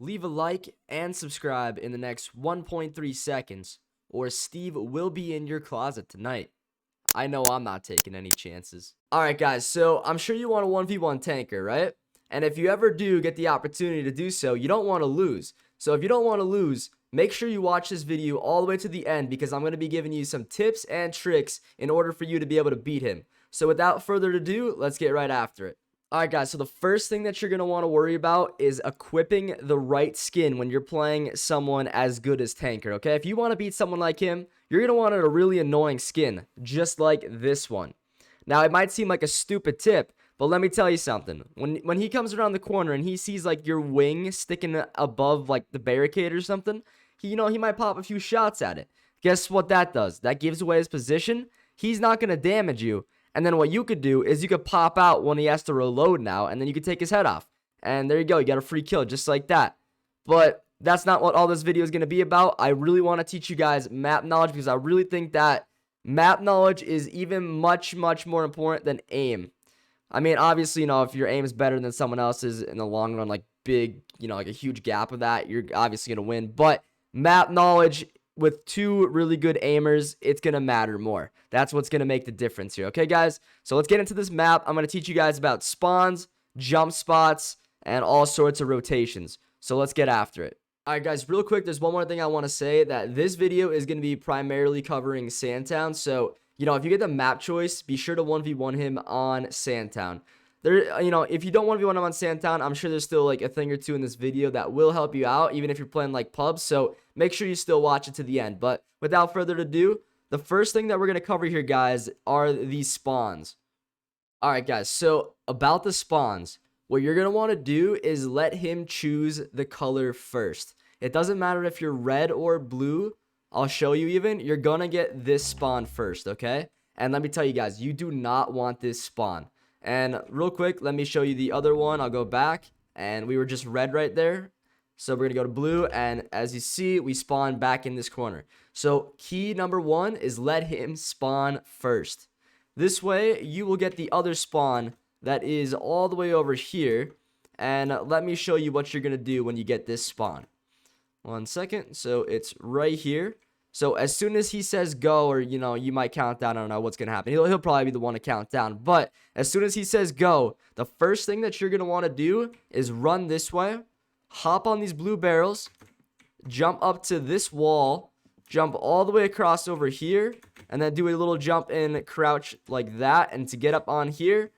Leave a like and subscribe in the next 1.3 seconds, or Steve will be in your closet tonight. I know I'm not taking any chances. Alright guys, so I'm sure you want a 1v1 TanqR, right? And if you ever do get the opportunity to do so, you don't want to lose. So if you don't want to lose, make sure you watch this video all the way to the end, because I'm going to be giving you some tips and tricks in order for you to be able to beat him. So without further ado, let's get right after it. Alright guys, so the first thing that you're going to want to worry about is equipping the right skin when you're playing someone as good as TanqR, okay? If you want to beat someone like him, you're going to want a really annoying skin, just like this one. Now, it might seem like a stupid tip, but let me tell you something. When he comes around the corner and he sees like your wing sticking above like the barricade or something, he might pop a few shots at it. Guess what that does? That gives away his position. He's not going to damage you. And then what you could do is you could pop out when he has to reload now, and then you could take his head off. And there you go. You got a free kill just like that. But that's not what all this video is going to be about. I really want to teach you guys map knowledge, because I really think that map knowledge is even much more important than aim. I mean, obviously, if your aim is better than someone else's in the long run, like big, like a huge gap of that, you're obviously going to win. But map knowledge with two really good aimers, it's going to matter more. That's what's going to make the difference here. Okay, guys? So let's get into this map. I'm going to teach you guys about spawns, jump spots, and all sorts of rotations. So let's get after it. Alright guys, real quick, there's one more thing I want to say, that this video is going to be primarily covering Sandtown. So, if you get the map choice, be sure to 1v1 him on Sandtown. If you don't 1v1 him on Sandtown, I'm sure there's still like a thing or two in this video that will help you out, even if you're playing like pubs. So make sure you still watch it to the end. But without further ado, the first thing that we're going to cover here, guys, are these spawns. Alright guys, so about the spawns, what you're going to want to do is let him choose the color first. It doesn't matter if you're red or blue. I'll show you even. You're going to get this spawn first, okay? And let me tell you guys, you do not want this spawn. And real quick, let me show you the other one. I'll go back, and we were just red right there. So we're going to go to blue, and as you see, we spawn back in this corner. So key number one is let him spawn first. This way, you will get the other spawn that is all the way over here. And let me show you what you're going to do when you get this spawn. 1 second. So it's right here. So as soon as he says go, or you might count down, I don't know what's gonna happen. He'll probably be the one to count down. But as soon as he says go, the first thing that you're gonna want to do is run this way, hop on these blue barrels, jump up to this wall, jump all the way across over here, and then do a little jump and crouch like that. And to get up on here,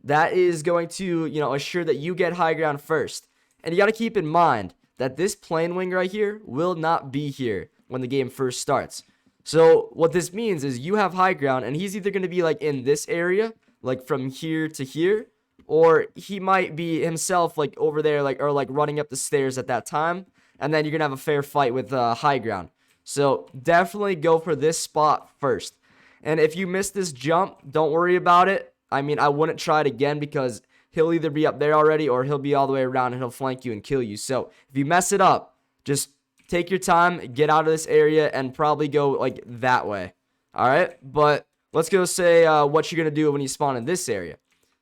that is going to assure that you get high ground first. And you got to keep in mind that this plane wing right here will not be here when the game first starts. So what this means is you have high ground, and he's either going to be like in this area, like from here to here, or he might be himself like over there, or running up the stairs at that time, and then you're going to have a fair fight with high ground. So definitely go for this spot first. And if you miss this jump, don't worry about it. I mean, I wouldn't try it again, because he'll either be up there already, or he'll be all the way around and he'll flank you and kill you. So if you mess it up, just take your time, get out of this area, and probably go like that way. Alright, but let's go say what you're going to do when you spawn in this area.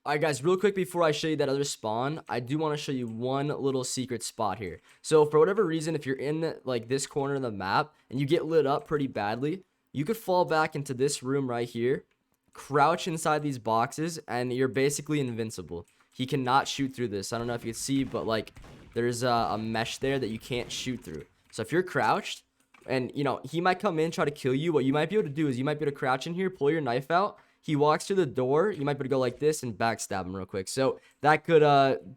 Alright guys, real quick before I show you that other spawn, I do want to show you one little secret spot here. So for whatever reason, if you're in like this corner of the map and you get lit up pretty badly, you could fall back into this room right here, crouch inside these boxes, and you're basically invincible. He cannot shoot through this. I don't know if you can see, but like there's a mesh there that you can't shoot through. So if you're crouched and he might come in, try to kill you, what you might be able to do is you might be able to crouch in here, pull your knife out. He walks through the door, you might be able to go like this and backstab him real quick. So that could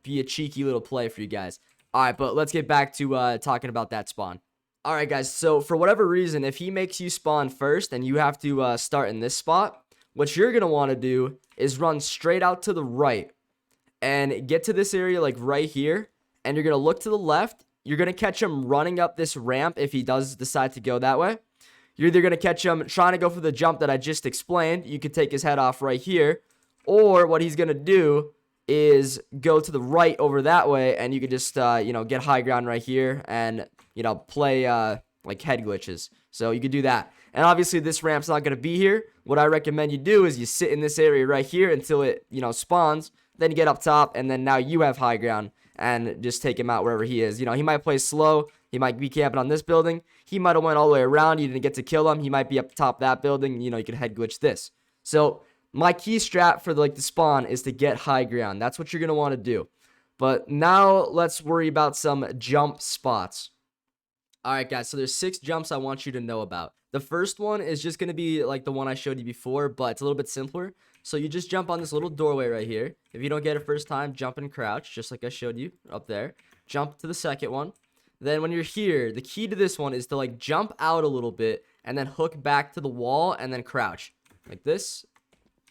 be a cheeky little play for you guys. Alright, but let's get back to talking about that spawn. Alright guys, so for whatever reason, if he makes you spawn first and you have to start in this spot, what you're going to want to do is run straight out to the right and get to this area like right here, and you're going to look to the left. You're going to catch him running up this ramp if he does decide to go that way. You're either going to catch him trying to go for the jump that I just explained. You could take his head off right here, or what he's going to do is go to the right over that way, and you could just get high ground right here and play like head glitches. So you could do that. And obviously this ramp's not going to be here. What I recommend you do is you sit in this area right here until it spawns. Then you get up top, and then now you have high ground. and just take him out wherever he is. You know, he might play slow. He might be camping on this building. He might have went all the way around. You didn't get to kill him. He might be up top of that building. You know, you could head glitch this. So my key strat for the spawn is to get high ground. That's what you're going to want to do. But now let's worry about some jump spots. All right, guys, so there's 6 jumps I want you to know about. The first one is just going to be like the one I showed you before, but it's a little bit simpler. So you just jump on this little doorway right here. If you don't get it first time, jump and crouch, just like I showed you up there. Jump to the second one. Then when you're here, the key to this one is to jump out a little bit and then hook back to the wall and then crouch. Like this.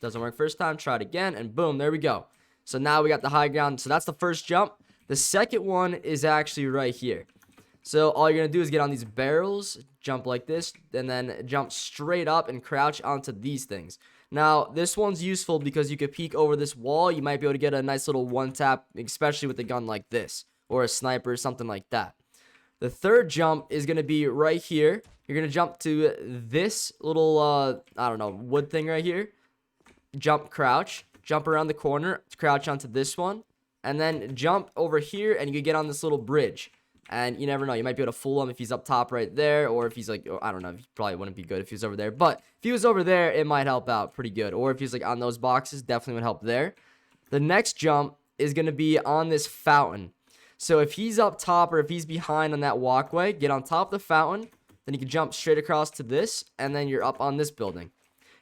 Doesn't work first time, try it again, and boom, there we go. So now we got the high ground. So that's the first jump. The second one is actually right here. So all you're going to do is get on these barrels, jump like this, and then jump straight up and crouch onto these things. Now, this one's useful because you could peek over this wall. You might be able to get a nice little one tap, especially with a gun like this, or a sniper, something like that. The third jump is going to be right here. You're going to jump to this little, I don't know, wood thing right here. Jump, crouch, jump around the corner, crouch onto this one, and then jump over here, and you can get on this little bridge. And you never know, you might be able to fool him if he's up top right there, or if he's I don't know, he probably wouldn't be good if he was over there. But if he was over there, it might help out pretty good. Or if he's on those boxes, definitely would help there. The next jump is going to be on this fountain. So if he's up top or if he's behind on that walkway, get on top of the fountain. Then you can jump straight across to this, and then you're up on this building.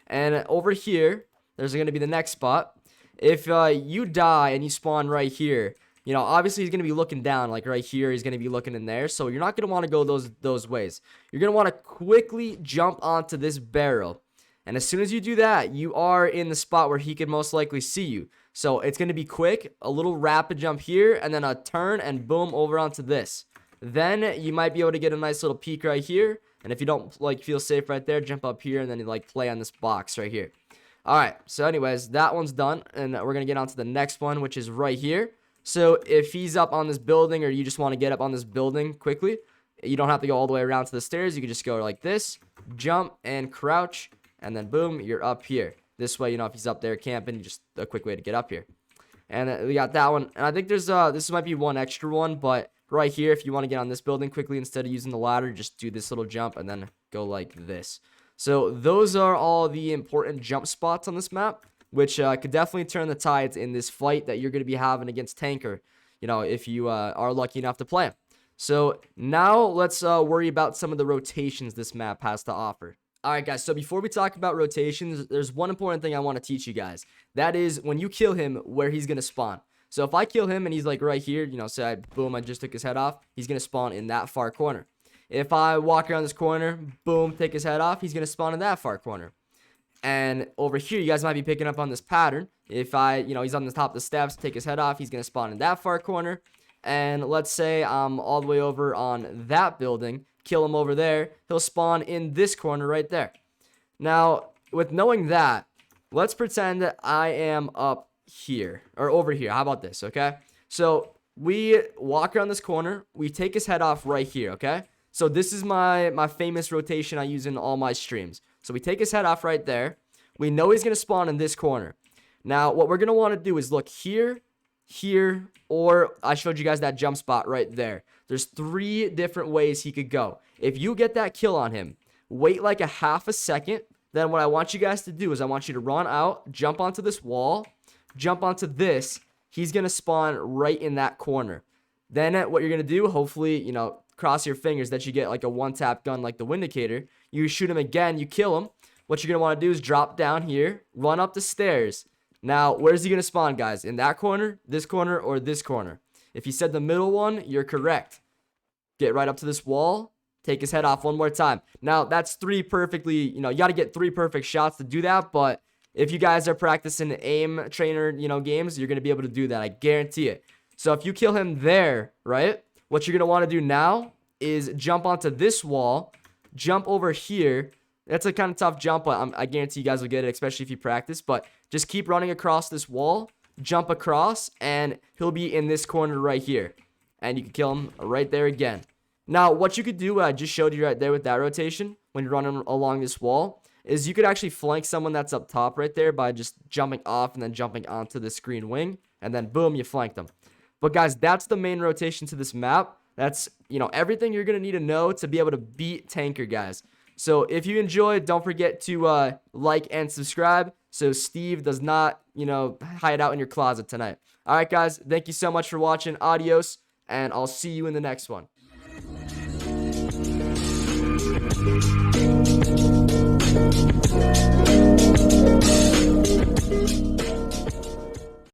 And over here, there's going to be the next spot. If you die and you spawn right here, you know, obviously he's going to be looking down, like right here. He's going to be looking in there. So you're not going to want to go those ways. You're going to want to quickly jump onto this barrel. And as soon as you do that, you are in the spot where he could most likely see you. So it's going to be quick, a little rapid jump here, and then a turn, and boom, over onto this. Then you might be able to get a nice little peek right here. And if you don't feel safe right there, jump up here, and then you play on this box right here. All right, so anyways, that one's done. And we're going to get on to the next one, which is right here. So if he's up on this building, or you just want to get up on this building quickly, you don't have to go all the way around to the stairs. You can just go like this, jump and crouch, and then boom, you're up here. This way, you know, if he's up there camping, just a quick way to get up here. And we got that one. And I think there's this might be one extra one, but right here, if you want to get on this building quickly instead of using the ladder, just do this little jump and then go like this. So those are all the important jump spots on this map, which could definitely turn the tides in this fight that you're going to be having against TanqR, you know, if you are lucky enough to play him. So now let's worry about some of the rotations this map has to offer. All right, guys, so before we talk about rotations, there's one important thing I want to teach you guys. That is when you kill him, where he's going to spawn. So if I kill him and he's right here, you know, say boom, I just took his head off, he's going to spawn in that far corner. If I walk around this corner, boom, take his head off, he's going to spawn in that far corner. And over here, you guys might be picking up on this pattern. If he's on the top of the steps, take his head off, he's going to spawn in that far corner. And let's say I'm all the way over on that building, kill him over there, he'll spawn in this corner right there. Now, with knowing that, let's pretend that I am up here, or over here. How about this, okay? So we walk around this corner, we take his head off right here, okay? So this is my famous rotation I use in all my streams. So we take his head off right there. We know he's going to spawn in this corner. Now, what we're going to want to do is look here, here, or I showed you guys that jump spot right there. There's 3 different ways he could go. If you get that kill on him, wait like a half a second. Then what I want you guys to do is I want you to run out, jump onto this wall, jump onto this. He's going to spawn right in that corner. Then what you're going to do, hopefully, you know, cross your fingers that you get like a one-tap gun like the Windicator. You shoot him again, you kill him. What you're going to want to do is drop down here, run up the stairs. Now, where's he going to spawn, guys? In that corner, this corner, or this corner? If you said the middle one, you're correct. Get right up to this wall, take his head off one more time. Now, that's 3 perfectly, you know, you got to get 3 perfect shots to do that, but if you guys are practicing aim trainer, you know, games, you're going to be able to do that. I guarantee it. So if you kill him there, right, what you're going to want to do now is jump onto this wall, jump over here. That's a kind of tough jump, but I guarantee you guys will get it, especially if you practice. But just keep running across this wall, jump across, and he'll be in this corner right here. And you can kill him right there again. Now, what you could do, I just showed you right there with that rotation, when you're running along this wall, is you could actually flank someone that's up top right there by just jumping off and then jumping onto the screen wing. And then, boom, you flanked them. But guys, that's the main rotation to this map. That's, everything you're going to need to know to be able to beat TanqR, guys. So if you enjoyed, don't forget to like and subscribe so Steve does not, hide out in your closet tonight. All right, guys, thank you so much for watching. Adios, and I'll see you in the next one.